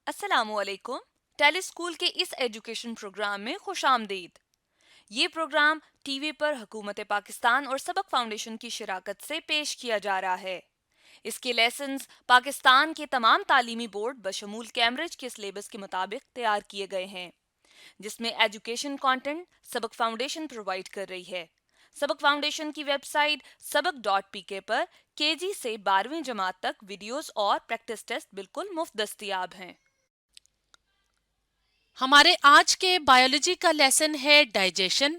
अस्सलामुअलैकुम। टेलीस्कूल के इस एजुकेशन प्रोग्राम में खुशामदीद। ये प्रोग्राम टीवी पर हुकूमत पाकिस्तान और सबक फाउंडेशन की शिराकत से पेश किया जा रहा है। इसके लेसन्स पाकिस्तान के तमाम तालीमी बोर्ड बशमूल कैम्ब्रिज के सिलेबस के मुताबिक तैयार किए गए हैं, जिसमें एजुकेशन कंटेंट सबक फाउंडेशन प्रोवाइड कर रही है। सबक फाउंडेशन की वेबसाइट सबक.pk पर केजी से 12वीं जमात तक वीडियोस और प्रैक्टिस टेस्ट बिल्कुल मुफ्त दस्तयाब हैं। हमारे आज के बायोलॉजी का लेसन है डाइजेशन,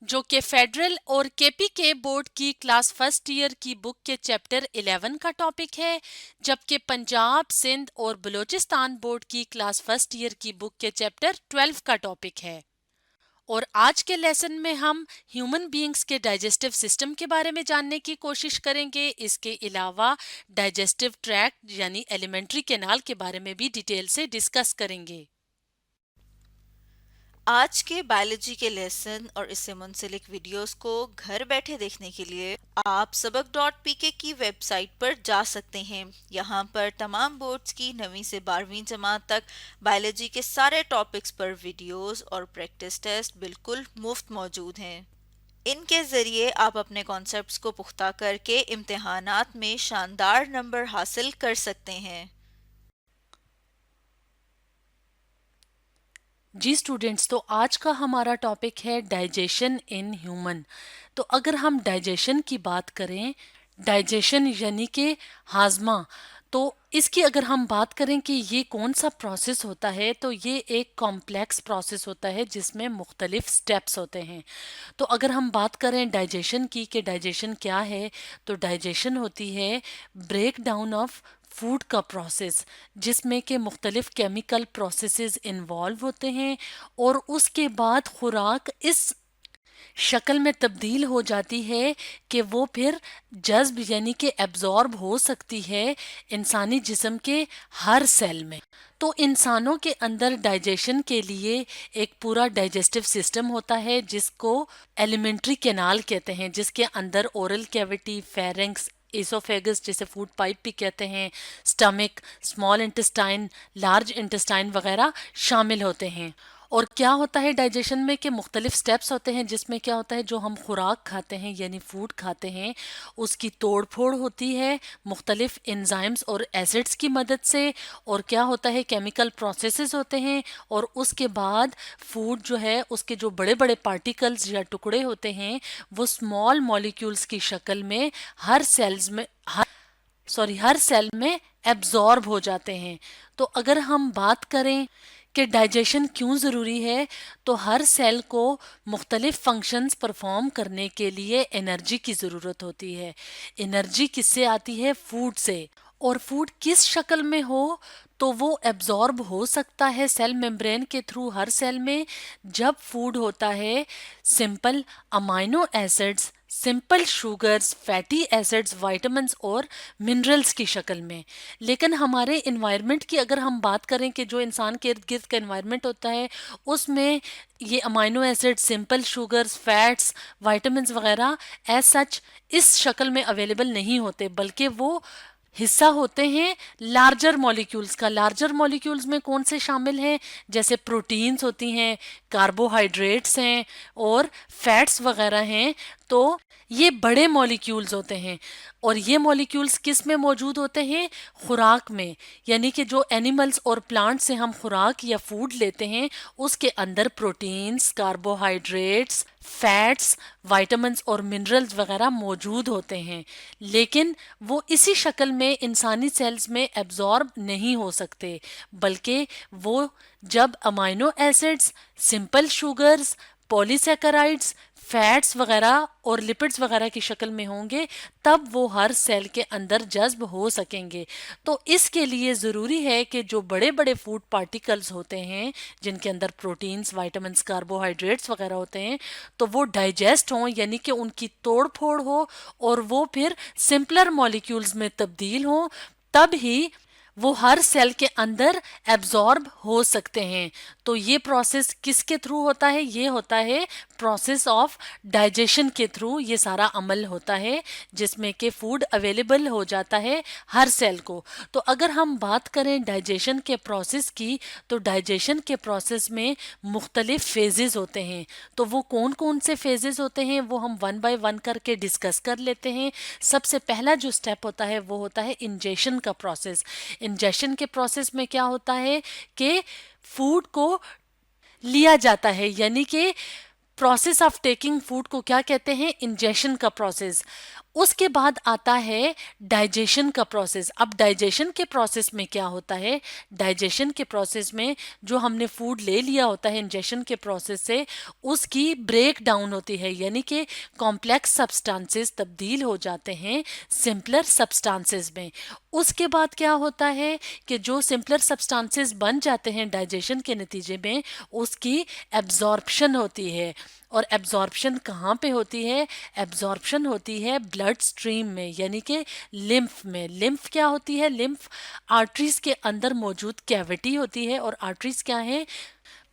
जो कि फेडरल और केपी के बोर्ड की क्लास फर्स्ट ईयर की बुक के चैप्टर 11 का टॉपिक है, जबकि पंजाब, सिंध और बलूचिस्तान बोर्ड की क्लास फर्स्ट ईयर की बुक के चैप्टर 12 का टॉपिक है। और आज के लेसन में हम ह्यूमन बीइंग्स के डाइजेस्टिव सिस्टम के बारे में जानने की कोशिश करेंगे। इसके अलावा डाइजेस्टिव ट्रैक्ट यानी एलिमेंट्री कैनाल के बारे में भी डिटेल से डिस्कस करेंगे। आज के बायोलॉजी के लेसन और इससे मुंसलिक वीडियोस को घर बैठे देखने के लिए आप सबक.pk की वेबसाइट पर जा सकते हैं। यहाँ पर तमाम बोर्ड्स की 9वीं से 12वीं जमात तक बायोलॉजी के सारे टॉपिक्स पर वीडियोस और प्रैक्टिस टेस्ट बिल्कुल मुफ्त मौजूद हैं। इनके ज़रिए आप अपने कॉन्सेप्ट्स को पुख्ता करके इम्तिहानात में शानदार नंबर हासिल कर सकते हैं। जी स्टूडेंट्स, तो आज का हमारा टॉपिक है डाइजेशन इन ह्यूमन। तो अगर हम डाइजेशन की बात करें, डाइजेशन यानी कि हाजमा, तो इसकी अगर हम बात करें कि ये कौन सा प्रोसेस होता है, तो ये एक कॉम्प्लेक्स प्रोसेस होता है जिसमें मुख्तलिफ स्टेप्स होते हैं। तो अगर हम बात करें डाइजेशन की कि डाइजेशन क्या है, तो डाइजेशन होती है ब्रेक डाउन ऑफ फूड का प्रोसेस, जिसमें के मुख्तलिफ केमिकल प्रोसेसेस इन्वॉल्व होते हैं और उसके बाद खुराक इस शक्ल में तब्दील हो जाती है कि वो फिर जज्ब यानी कि एब्जॉर्ब हो सकती है इंसानी जिस्म के हर सेल में। तो इंसानों के अंदर डाइजेशन के लिए एक पूरा डाइजेस्टिव सिस्टम होता है जिसको एलिमेंट्री कैनाल कहते हैं, जिसके अंदर ओरल कैविटी, फेरिंक्स, इसोफेगस जिसे फूड पाइप भी कहते हैं, stomach, small intestine, large intestine वगैरह शामिल होते हैं। और क्या होता है डाइजेशन में कि मुख्तलिफ स्टेप्स होते हैं, जिसमें क्या होता है जो हम खुराक खाते हैं यानी फूड खाते हैं उसकी तोड़ फोड़ होती है मुख्तलिफ एंजाइम्स और एसिड्स की मदद से। और क्या होता है केमिकल प्रोसेसेस होते हैं और उसके बाद फूड जो है उसके जो बड़े बड़े पार्टिकल्स या टुकड़े होते हैं वो स्मॉल मॉलिक्यूल्स की शक्ल में हर सेल में एब्जॉर्ब हो जाते हैं। तो अगर हम बात करें कि डाइजेशन क्यों ज़रूरी है, तो हर सेल को मुख्तलिफ फंक्शंस परफॉर्म करने के लिए एनर्जी की ज़रूरत होती है। एनर्जी किससे आती है? फूड से। और फूड किस शक्ल में हो, तो वो एब्जॉर्ब हो सकता है सेल मेम्ब्रेन के थ्रू हर सेल में। जब फूड होता है simple amino acids, simple sugars, fatty acids, vitamins और मिनरल्स की शक्ल में। लेकिन हमारे इन्वायरमेंट की अगर हम बात करें कि जो इंसान के इर्द गिर्द का इन्वायरमेंट होता है उसमें ये amino acids, simple sugars, fats, vitamins वगैरह एज सच इस शक्ल में अवेलेबल नहीं होते, बल्कि वो हिस्सा होते हैं लार्जर मॉलिक्यूल्स का। लार्जर मॉलिक्यूल्स में कौन से शामिल हैं? जैसे प्रोटीन्स होती हैं, कार्बोहाइड्रेट्स हैं और फैट्स वगैरह हैं। तो ये बड़े मॉलिक्यूल्स होते हैं और ये मॉलिक्यूल्स किस में मौजूद होते हैं? खुराक में। यानी कि जो एनिमल्स और प्लांट से हम खुराक या फूड लेते हैं उसके अंदर प्रोटीन्स, कार्बोहाइड्रेट्स, फैट्स, विटामिन्स और मिनरल्स वगैरह मौजूद होते हैं, लेकिन वो इसी शक्ल में इंसानी सेल्स में एब्जॉर्ब नहीं हो सकते, बल्कि वो जब amino acids, simple sugars, polysaccharides, fats वगैरह और लिपिड्स वगैरह की शक्ल में होंगे तब वो हर सेल के अंदर जज्ब हो सकेंगे। तो इसके लिए ज़रूरी है कि जो बड़े बड़े फूड पार्टिकल्स होते हैं जिनके अंदर प्रोटीन्स, विटामिन्स, कार्बोहाइड्रेट्स वगैरह होते हैं, तो वो डाइजेस्ट हों यानी कि उनकी तोड़ फोड़ हो और वो फिर सिंपलर मॉलिक्यूल्स में तब्दील हों, तब ही वो हर सेल के अंदर एब्जॉर्ब हो सकते हैं। तो ये प्रोसेस किसके थ्रू होता है? ये होता है प्रोसेस ऑफ डाइजेशन के थ्रू ये सारा अमल होता है, जिसमें कि फूड अवेलेबल हो जाता है हर सेल को। तो अगर हम बात करें डाइजेशन के प्रोसेस की, तो डाइजेशन के प्रोसेस में मुख्तलिफ फेजेस होते हैं। तो वो कौन कौन से फेजेस होते हैं वो हम वन बाय वन करके डिस्कस कर लेते हैं। सबसे पहला जो स्टेप होता है वो होता है इंजेशन का प्रोसेस। इंजेशन के प्रोसेस में क्या होता है कि फूड को लिया जाता है, यानी कि प्रोसेस ऑफ टेकिंग फूड को क्या कहते हैं? इंजेशन का प्रोसेस। उसके बाद आता है डाइजेशन का प्रोसेस। अब डाइजेशन के प्रोसेस में क्या होता है? डाइजेशन के प्रोसेस में जो हमने फूड ले लिया होता है इंजेशन के प्रोसेस से, उसकी ब्रेक डाउन होती है, यानी कि कॉम्प्लेक्स सब्सटेंसेस तब्दील हो जाते हैं सिंपलर सब्सटेंसेस में। उसके बाद क्या होता है कि जो सिंपलर सब्सटेंसेस बन जाते हैं डाइजेशन के नतीजे में, उसकी एब्जॉर्प्शन होती है। और एब्जॉर्प्शन कहाँ पे होती है? एब्जॉर्प्शन होती है ब्लड स्ट्रीम में, यानी कि लिम्फ में। लिम्फ क्या होती है? लिम्फ आर्टरीज के अंदर मौजूद कैविटी होती है। और आर्टरीज क्या है?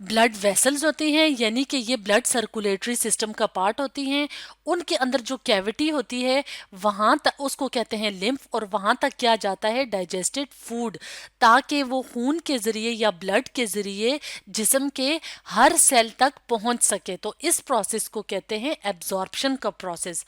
ब्लड वेसल्स होती हैं, यानी कि ये ब्लड सर्कुलेटरी सिस्टम का पार्ट होती हैं। उनके अंदर जो कैविटी होती है वहाँ तक उसको कहते हैं लिम्फ, और वहाँ तक क्या जाता है? डाइजेस्टेड फूड, ताकि वो खून के ज़रिए या ब्लड के ज़रिए जिस्म के हर सेल तक पहुँच सके। तो इस प्रोसेस को कहते हैं एब्जॉर्प्शन का प्रोसेस।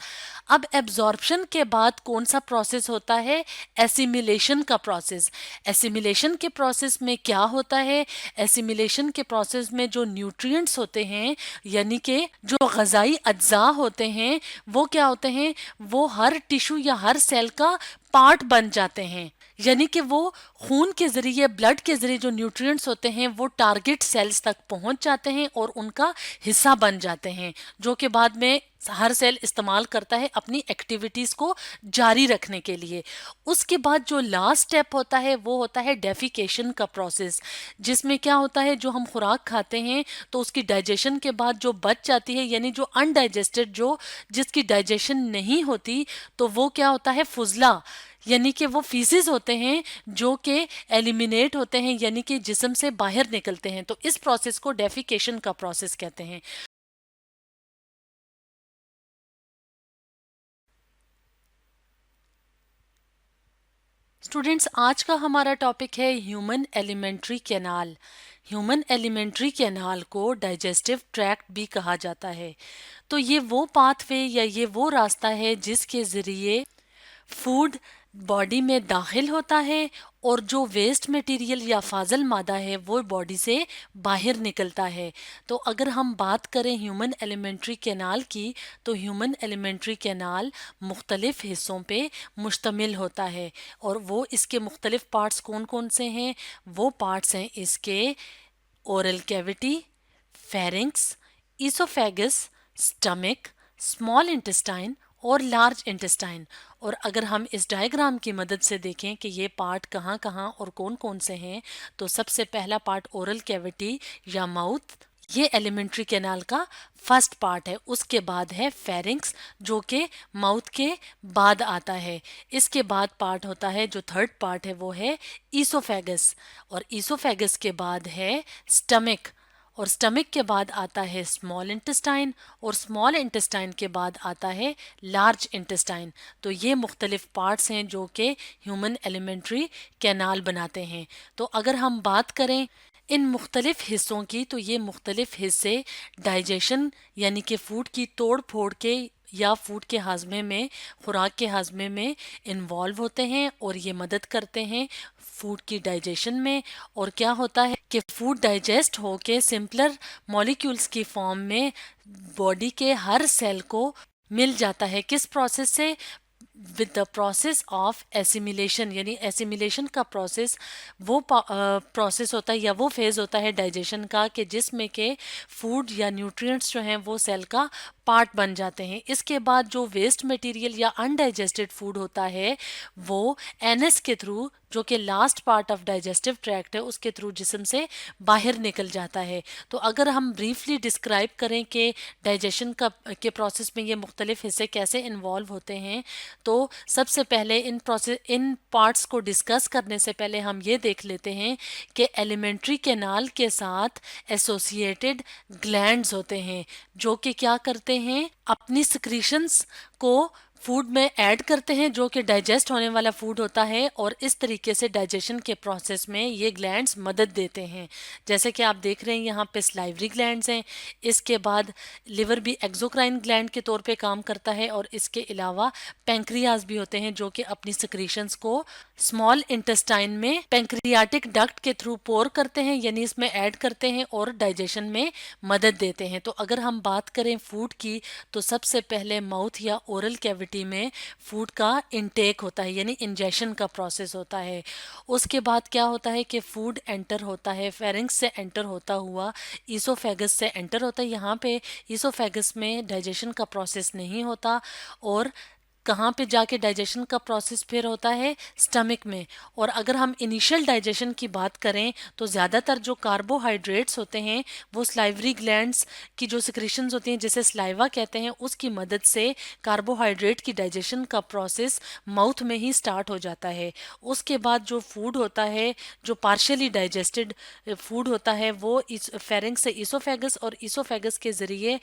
अब एब्जॉर्प्शन के बाद कौन सा प्रोसेस होता है? एसिमिलेशन का प्रोसेस। एसिमिलेशन के प्रोसेस में क्या होता है? एसिमिलेशन के प्रोसेस में जो न्यूट्रिएंट्स होते हैं, यानी कि जो ग़ज़ाई अज्जा होते हैं, वो क्या होते हैं? वो हर टिश्यू या हर सेल का पार्ट बन जाते हैं, यानी कि वो खून के ज़रिए, ब्लड के ज़रिए जो न्यूट्रिएंट्स होते हैं वो टारगेट सेल्स तक पहुंच जाते हैं और उनका हिस्सा बन जाते हैं, जो कि बाद में हर सेल इस्तेमाल करता है अपनी एक्टिविटीज़ को जारी रखने के लिए। उसके बाद जो लास्ट स्टेप होता है वो होता है डेफिकेशन का प्रोसेस, जिसमें क्या होता है? जो हम खुराक खाते हैं तो उसकी डाइजेशन के बाद जो बच जाती है, यानी जो अनडाइजेस्टेड, जो जिसकी डाइजेशन नहीं होती, तो वो क्या होता है? फुजला, यानी कि वो फीसेस होते हैं जो कि एलिमिनेट होते हैं, यानी कि जिस्म से बाहर निकलते हैं। तो इस प्रोसेस को डेफिकेशन का प्रोसेस कहते हैं। स्टूडेंट्स, आज का हमारा टॉपिक है human alimentary canal. Human alimentary canal को डाइजेस्टिव ट्रैक्ट भी कहा जाता है। तो ये वो पाथवे या ये वो रास्ता है जिसके ज़रिए फूड बॉडी में दाखिल होता है और जो वेस्ट मटेरियल या फाजल मादा है वो बॉडी से बाहर निकलता है। तो अगर हम बात करें ह्यूमन एलिमेंट्री कैनाल की, तो ह्यूमन एलिमेंट्री कैनाल मुख्तलिफ हिस्सों पे मुश्तमिल होता है। और वो इसके मुख्तलिफ पार्ट्स कौन कौन से हैं? वो पार्ट्स हैं इसके oral cavity, pharynx, oesophagus, stomach, small intestine और लार्ज इंटेस्टाइन। और अगर हम इस डायग्राम की मदद से देखें कि ये पार्ट कहाँ कहाँ और कौन कौन से हैं, तो सबसे पहला पार्ट ओरल कैविटी या माउथ, ये एलिमेंट्री कैनाल का फर्स्ट पार्ट है। उसके बाद है फेरिंक्स, जो कि माउथ के बाद आता है। इसके बाद पार्ट होता है, जो थर्ड पार्ट है वो है ईसोफेगस, और ईसोफेगस के बाद है स्टमक, और स्टमक के बाद आता है स्मॉल इंटेस्टाइन, और स्मॉल इंटेस्टाइन के बाद आता है लार्ज इंटेस्टाइन। तो ये मुख्तलिफ पार्ट्स हैं जो कि ह्यूमन एलिमेंट्री कैनाल बनाते हैं। तो अगर हम बात करें इन मुख्तलिफ हिस्सों की, तो ये मुख्तलिफ हिस्से डाइजेशन यानी कि फूड की तोड़ फोड़ के या फूड के हाजमे में, खुराक के हाजमे में इन्वॉल्व होते हैं और ये मदद करते हैं फूड की डाइजेशन में। और क्या होता है कि फूड डाइजेस्ट होके सिंपलर मॉलिक्यूल्स की फॉर्म में बॉडी के हर सेल को मिल जाता है। किस प्रोसेस से? With the process of assimilation, यानी एसिमिलेशन का प्रोसेस वो प्रोसेस होता है या वो फेज़ होता है डाइजेशन का कि जिसमें के फूड या न्यूट्रिएंट्स जो हैं वो सेल का पार्ट बन जाते हैं। इसके बाद जो वेस्ट मटेरियल या अनडाइजेस्टेड फूड होता है वो एनएस के थ्रू, जो कि last part of digestive tract है, उसके थ्रू जिस्म से बाहर निकल जाता है। तो अगर हम ब्रीफली डिस्क्राइब करें कि डाइजेशन का के प्रोसेस में ये मुख्तलिफ हिस्से कैसे इन्वॉल्व होते हैं, तो सबसे पहले इन पार्ट्स को डिस्कस करने से पहले हम ये देख लेते हैं कि एलिमेंट्री कैनाल के साथ एसोसिएटेड ग्लैंड्स होते हैं जो कि क्या करते हैं, अपनी सिक्रीशंस को फूड में ऐड करते हैं जो कि डाइजेस्ट होने वाला फूड होता है, और इस तरीके से डाइजेशन के प्रोसेस में ये ग्लैंड्स मदद देते हैं। जैसे कि आप देख रहे हैं यहाँ पे स्लाइवरी ग्लैंड्स हैं। इसके बाद लिवर भी एक्सोक्राइन ग्लैंड के तौर पे काम करता है, और इसके अलावा पेंक्रियाज भी होते हैं जो कि अपनी सिक्रीशंस को स्मॉल इंटेस्टाइन में पेंक्रियाटिक डक्ट के थ्रू पोर करते हैं, यानी इसमें ऐड करते हैं और डाइजेशन में मदद देते हैं। तो अगर हम बात करें फूड की, तो सबसे पहले माउथ या ओरल कैविटी में फूड का इनटेक होता है, यानी इंजेशन का प्रोसेस होता है। उसके बाद क्या होता है कि फूड एंटर होता है, फेरिंक्स से एंटर होता हुआ ईसोफेगस से एंटर होता है। यहाँ पे ईसोफेगस में डाइजेशन का प्रोसेस नहीं होता, और कहाँ पे जाके डाइजेशन का प्रोसेस फिर होता है, स्टमक में। और अगर हम इनिशियल डाइजेशन की बात करें तो ज़्यादातर जो कार्बोहाइड्रेट्स होते हैं वो स्लाइवरी ग्लैंड्स की जो सिक्रीशंस होती हैं, जिसे स्लाइवा कहते हैं, उसकी मदद से कार्बोहाइड्रेट की डाइजेशन का प्रोसेस माउथ में ही स्टार्ट हो जाता है। उसके बाद जो फूड होता है, जो पार्शियली डाइजेस्टेड फूड होता है, वो फेरिंक्स से ईसोफेगस और ईसोफेगस के ज़रिए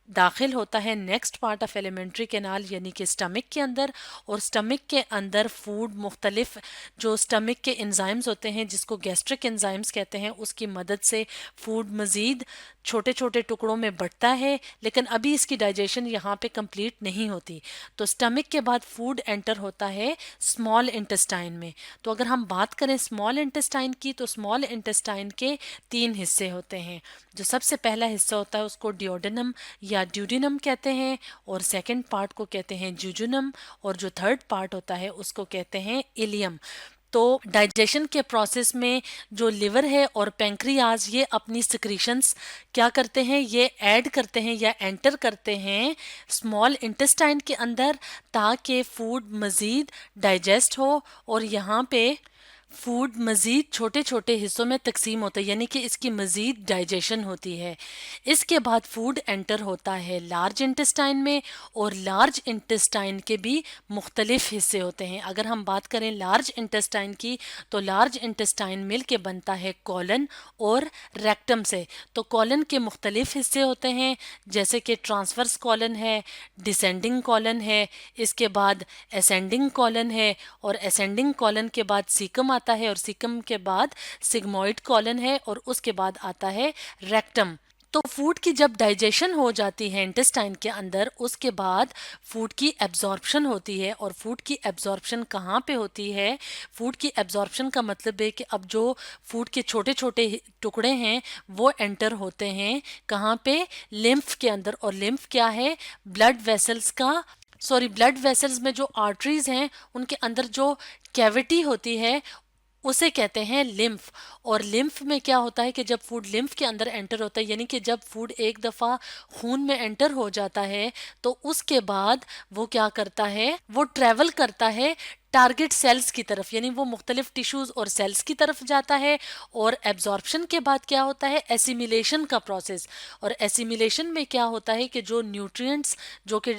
दाखिल होता है next part of alimentary canal, यानी कि स्टमक के अंदर। और स्टमक के अंदर फूड मुख्तलिफ जो स्टमक के एंजाइम्स होते हैं, जिसको गैस्ट्रिक एंजाइम्स कहते हैं, उसकी मदद से फूड मज़ीद छोटे छोटे टुकड़ों में बढ़ता है, लेकिन अभी इसकी डाइजेशन यहाँ पे कंप्लीट नहीं होती। तो स्टमक के बाद फूड एंटर होता है स्मॉल इंटेस्टाइन में। तो अगर हम बात करें स्मॉल इंटेस्टाइन की, तो स्मॉल इंटेस्टाइन के 3 हिस्से होते हैं। जो सबसे पहला हिस्सा होता है उसको डिओडेनम या ड्यूडिनम कहते हैं, और सेकंड पार्ट को कहते हैं जुजुनम, और जो थर्ड पार्ट होता है उसको कहते हैं इलियम। तो डाइजेशन के प्रोसेस में जो लिवर है और पेंक्रियाज, ये अपनी सिक्रीशंस क्या करते हैं, ये ऐड करते हैं या एंटर करते हैं स्मॉल इंटेस्टाइन के अंदर, ताकि फूड मज़ीद डाइजेस्ट हो और यहाँ पे फूड मज़ीद छोटे छोटे हिस्सों में तकसीम होता है, यानी कि इसकी मज़ीद डाइजेशन होती है। इसके बाद फूड एंटर होता है लार्ज इंटेस्टाइन में, और लार्ज इंटेस्टाइन के भी मुख्तलिफ हिस्से होते हैं। अगर हम बात करें लार्ज इंटेस्टाइन की, तो लार्ज इंटेस्टाइन मिल के बनता है कॉलन और रेक्टम से। तो कॉलन के मुख्तलिफ हिस्से होते हैं, जैसे कि ट्रांसवर्स कॉलन है, डिसेंडिंग कॉलन है, इसके बाद असेंडिंग कॉलन है, और असेंडिंग कॉलन के बाद सीकम आता है, और सीकम के बाद सिग्मोइड कॉलन है, और उसके बाद आता है रेक्टम। तो फूड की जब डाइजेशन हो जाती है इंटेस्टाइन के अंदर, उसके बाद फूड की एब्जॉर्प्शन होती है। और फूड की एब्जॉर्प्शन कहाँ पे होती है? फूड की एब्जॉर्प्शन का मतलब है कि अब जो फूड के छोटे छोटे टुकड़े हैं वो एंटर होते हैं कहाँ पे? लिम्फ के अंदर। और लिम्फ क्या है? ब्लड वेसल्स में जो आर्टरीज हैं उनके अंदर जो कैविटी होती है उसे कहते हैं लिम्फ। और लिम्फ में क्या होता है कि जब फूड लिम्फ के अंदर एंटर होता है, यानी कि जब फूड एक दफ़ा खून में एंटर हो जाता है, तो उसके बाद वो क्या करता है, वो ट्रैवल करता है टारगेट सेल्स की तरफ, यानी वो मुख्तलिफ टिश्यूज़ और सेल्स की तरफ जाता है। और एब्जॉर्प्शन के बाद क्या होता है? एसिमिलेशन का प्रोसेस। और एसिमिलेशन में क्या होता है कि जो न्यूट्रिएंट्स, जो कि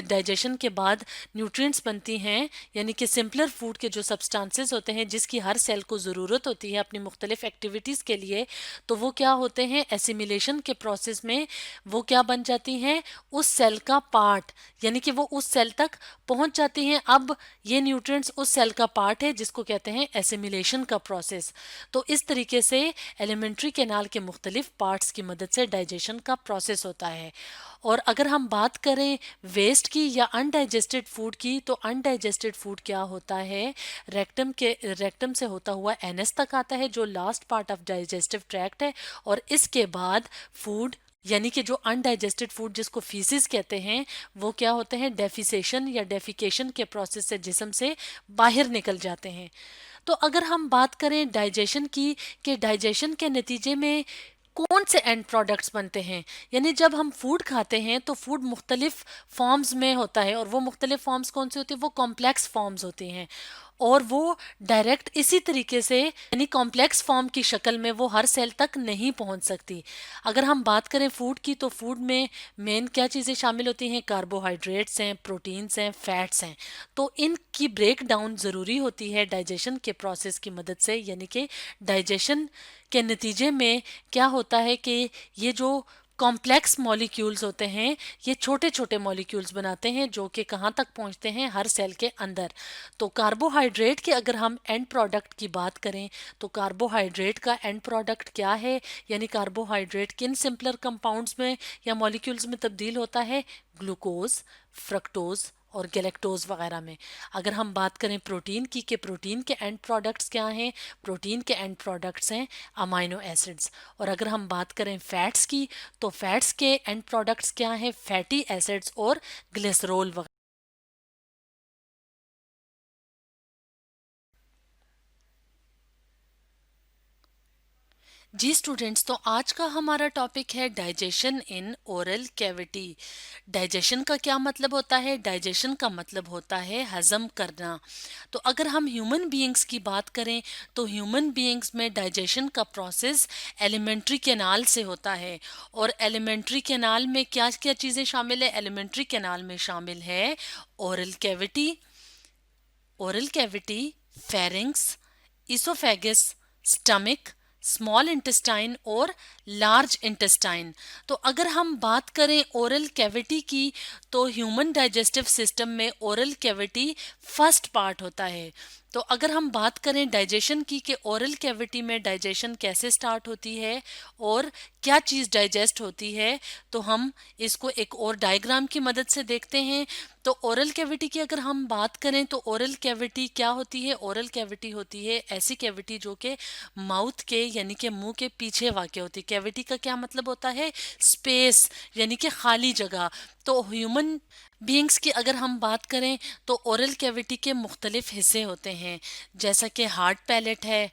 डाइजेशन के बाद न्यूट्रिएंट्स बनती हैं, यानी कि सिंपलर फूड के जो सब्सटेंसेस होते हैं जिसकी हर सेल को ज़रूरत होती है अपनी मुख्तलिफ एक्टिविटीज़ के लिए, तो वो क्या होते हैं? एसिमिलेशन के प्रोसेस में वो क्या बन जाती हैं? उस सेल का पार्ट, यानी कि वो उस सेल तक पहुंच जाती हैं। अब ये न्यूट्रिएंट्स उस सेल का पार्ट है जिसको कहते हैं एसिमिलेशन का प्रोसेस। तो इस तरीके से एलिमेंट्री कैनाल के मुख्तलिफ पार्ट्स की मदद से डाइजेशन का प्रोसेस होता है। और अगर हम बात करें वेस्ट की या अनडाइजेस्टेड फूड की, तो अनडाइजेस्टेड फूड क्या होता है? रेक्टम से होता हुआ एनएस तक आता है, जो last part of digestive tract है। और इसके बाद फूड, यानी कि जो अनडाइजेस्टेड फूड जिसको फीसिस कहते हैं, वो क्या होते हैं? डेफिसेशन या डेफिकेशन के प्रोसेस से जिस्म से बाहर निकल जाते हैं। तो अगर हम बात करें डाइजेशन की, कि डाइजेशन के नतीजे में कौन से एंड प्रोडक्ट्स बनते हैं। यानी जब हम फूड खाते हैं तो फूड मुख्तलिफ फॉर्म्स में होता है, और वो मुख्तलिफ फॉर्म्स कौन से होती है, वो कॉम्प्लेक्स फॉर्म्स होती हैं, और वो डायरेक्ट इसी तरीके से यानी कॉम्प्लेक्स फॉर्म की शक्ल में वो हर सेल तक नहीं पहुंच सकती। अगर हम बात करें फूड की, तो फूड में मेन क्या चीज़ें शामिल होती हैं, कार्बोहाइड्रेट्स हैं, प्रोटीन्स हैं, फैट्स हैं। तो इनकी ब्रेक डाउन ज़रूरी होती है डाइजेशन के प्रोसेस की मदद से। यानी कि डाइजेशन के नतीजे में क्या होता है कि ये जो कॉम्प्लेक्स मॉलिक्यूल्स होते हैं, ये छोटे छोटे मॉलिक्यूल्स बनाते हैं जो कि कहाँ तक पहुँचते हैं, हर सेल के अंदर। तो कार्बोहाइड्रेट के अगर हम एंड प्रोडक्ट की बात करें, तो कार्बोहाइड्रेट का एंड प्रोडक्ट क्या है, यानी कार्बोहाइड्रेट किन सिंपलर कंपाउंड्स में या मॉलिक्यूल्स में तब्दील होता है, ग्लूकोज, फ्रक्टोज और गैलेक्टोज वगैरह में। अगर हम बात करें प्रोटीन की, कि प्रोटीन के एंड प्रोडक्ट्स क्या हैं, प्रोटीन के एंड प्रोडक्ट्स हैं अमाइनो एसिड्स। और अगर हम बात करें फैट्स की, तो फैट्स के एंड प्रोडक्ट्स क्या हैं, फैटी एसिड्स और ग्लिसरॉल वगैरह। जी स्टूडेंट्स, तो आज का हमारा टॉपिक है digestion in oral cavity. Digestion का क्या मतलब होता है, डाइजेशन का मतलब होता है हजम करना। तो अगर हम ह्यूमन बीइंग्स की बात करें, तो ह्यूमन बीइंग्स में डाइजेशन का प्रोसेस एलिमेंट्री कैनाल से होता है। और एलिमेंट्री कैनाल में क्या क्या चीज़ें शामिल है, एलिमेंट्री कैनाल में शामिल है oral cavity, pharynx, oesophagus, stomach, small intestine और लार्ज इंटेस्टाइन। तो अगर हम बात करें ओरल कैविटी की, तो ह्यूमन डाइजेस्टिव सिस्टम में ओरल कैविटी फर्स्ट पार्ट होता है। तो अगर हम बात करें डाइजेशन की, कि ओरल कैविटी में डाइजेशन कैसे स्टार्ट होती है और क्या चीज़ डाइजेस्ट होती है, तो हम इसको एक और डायग्राम की मदद से देखते हैं। तो ओरल कैविटी की अगर हम बात करें, तो ओरल कैविटी क्या होती है, ओरल कैविटी होती है ऐसी कैविटी जो कि माउथ के यानी कि मुंह के पीछे वाक़ होती है। कैविटी का क्या मतलब होता है, स्पेस यानी कि खाली जगह। तो ह्यूमन बीइंग्स की अगर हम बात करें, तो ओरल कैविटी के मुख्तलिफ हिस्से होते हैं, जैसा कि हार्ड पैलेट है,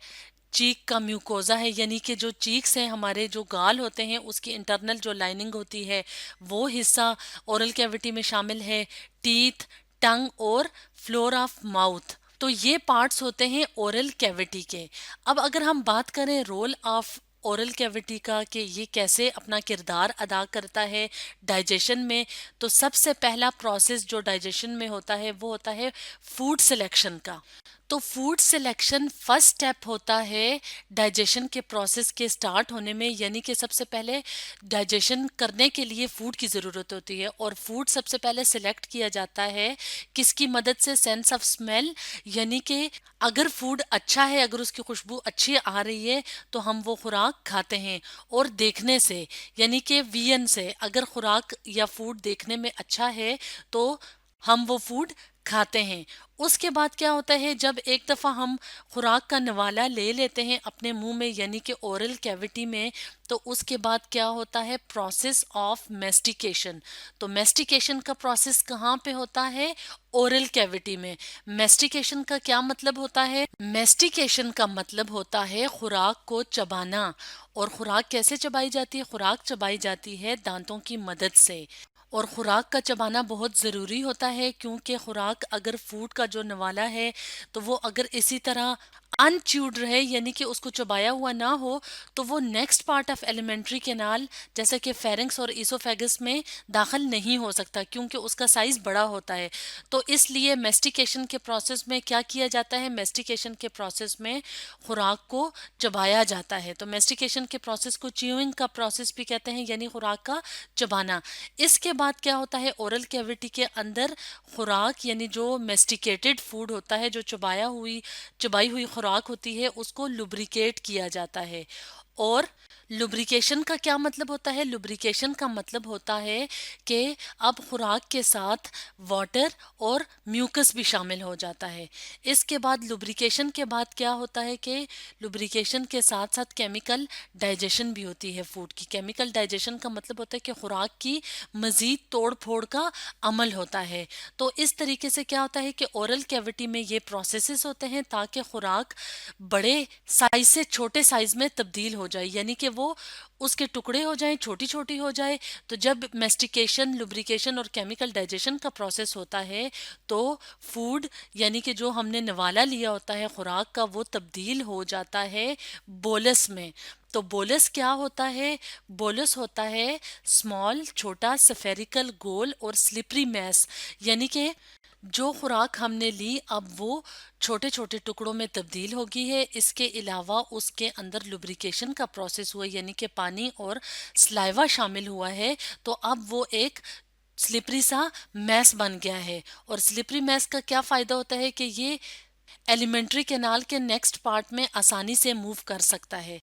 चीक का म्यूकोजा है, यानी कि जो चीक्स हैं, हमारे जो गाल होते हैं, उसकी इंटरनल जो लाइनिंग होती है, वो हिस्सा ओरल कैविटी में शामिल है, टीथ, टंग और फ्लोर ऑफ माउथ। तो ये पार्ट्स होते हैं ओरल कैविटी के। अब अगर हम बात करें रोल ऑफ ओरल कैविटी का, कि ये कैसे अपना किरदार अदा करता है डाइजेशन में, तो सबसे पहला प्रोसेस जो डाइजेशन में होता है वो होता है फूड सिलेक्शन का। तो फूड सिलेक्शन फर्स्ट स्टेप होता है डाइजेशन के प्रोसेस के स्टार्ट होने में। यानी कि सबसे पहले डाइजेशन करने के लिए फूड की ज़रूरत होती है, और फूड सबसे पहले सिलेक्ट किया जाता है किसकी मदद से, सेंस ऑफ स्मेल। यानी कि अगर फूड अच्छा है, अगर उसकी खुशबू अच्छी आ रही है, तो हम वो खुराक खाते हैं। और देखने से यानी कि वियन से, अगर खुराक या फूड देखने में अच्छा है तो हम वो फूड खाते हैं। उसके बाद क्या होता है, जब एक दफ़ा हम खुराक का नवाला ले लेते हैं अपने मुंह में यानी कि ओरल कैविटी में, तो उसके बाद क्या होता है, प्रोसेस ऑफ मेस्टिकेशन। तो मेस्टिकेशन का प्रोसेस कहाँ पे होता है, ओरल कैविटी में। मेस्टिकेशन का क्या मतलब होता है, मेस्टिकेशन का मतलब होता है खुराक को चबाना। और खुराक कैसे चबाई जाती है, खुराक चबाई जाती है दांतों की मदद से। और खुराक का चबाना बहुत ज़रूरी होता है, क्योंकि खुराक अगर फूड का जो नवाला है, तो वो अगर इसी तरह अनच्यूड रहे यानी कि उसको चबाया हुआ ना हो, तो वो next part of alimentary canal जैसे कि फेरिंग्स और ईसोफेगस में दाखिल नहीं हो सकता, क्योंकि उसका साइज़ बड़ा होता है। तो इसलिए मेस्टिकेशन के प्रोसेस में क्या किया जाता है, मेस्टिकेशन के प्रोसेस में खुराक को चबाया जाता है। तो मेस्टिकेशन के प्रोसेस को च्यूइंग का प्रोसेस भी कहते हैं, यानी खुराक का चबाना। इसके बाद क्या होता है, ओरल कैविटी के अंदर खुराक यानी जो मेस्टिकेटेड फूड होता है, जो चबाई हुई खुराक होती है, उसको लुब्रिकेट किया जाता है। और लुब्रिकेशन का क्या मतलब होता है, लुब्रिकेशन का मतलब होता है कि अब खुराक के साथ वाटर और म्यूकस भी शामिल हो जाता है। इसके बाद लुब्रिकेशन के बाद क्या होता है कि लुब्रिकेशन के साथ साथ केमिकल डाइजेशन भी होती है फूड की। केमिकल डाइजेशन का मतलब होता है कि खुराक की मज़ीद तोड़ फोड़ का अमल होता है। तो इस तरीके से क्या होता है कि ओरल कैविटी में ये प्रोसेसेस होते हैं ताकि खुराक बड़े साइज से छोटे साइज में तब्दील हो जाए, यानी कि वो उसके टुकड़े हो जाएं, छोटी छोटी हो जाए। तो जब मेस्टिकेशन, लुब्रिकेशन और केमिकल डाइजेशन का प्रोसेस होता है तो फूड यानी कि जो हमने नवाला लिया होता है खुराक का, वो तब्दील हो जाता है बोलस में। तो बोलस क्या होता है? बोलस होता है स्मॉल, छोटा, स्फेरिकल, गोल और स्लिपरी मैस, यानी कि जो खुराक हमने ली अब वो छोटे छोटे टुकड़ों में तब्दील हो गई है। इसके अलावा उसके अंदर लुब्रिकेशन का प्रोसेस हुआ, यानी कि पानी और स्लाइवा शामिल हुआ है। तो अब वो एक स्लिपरी सा मैस बन गया है। और स्लिपरी मैस का क्या फ़ायदा होता है कि ये एलिमेंट्री कैनाल के नेक्स्ट पार्ट में आसानी से मूव कर सकता है।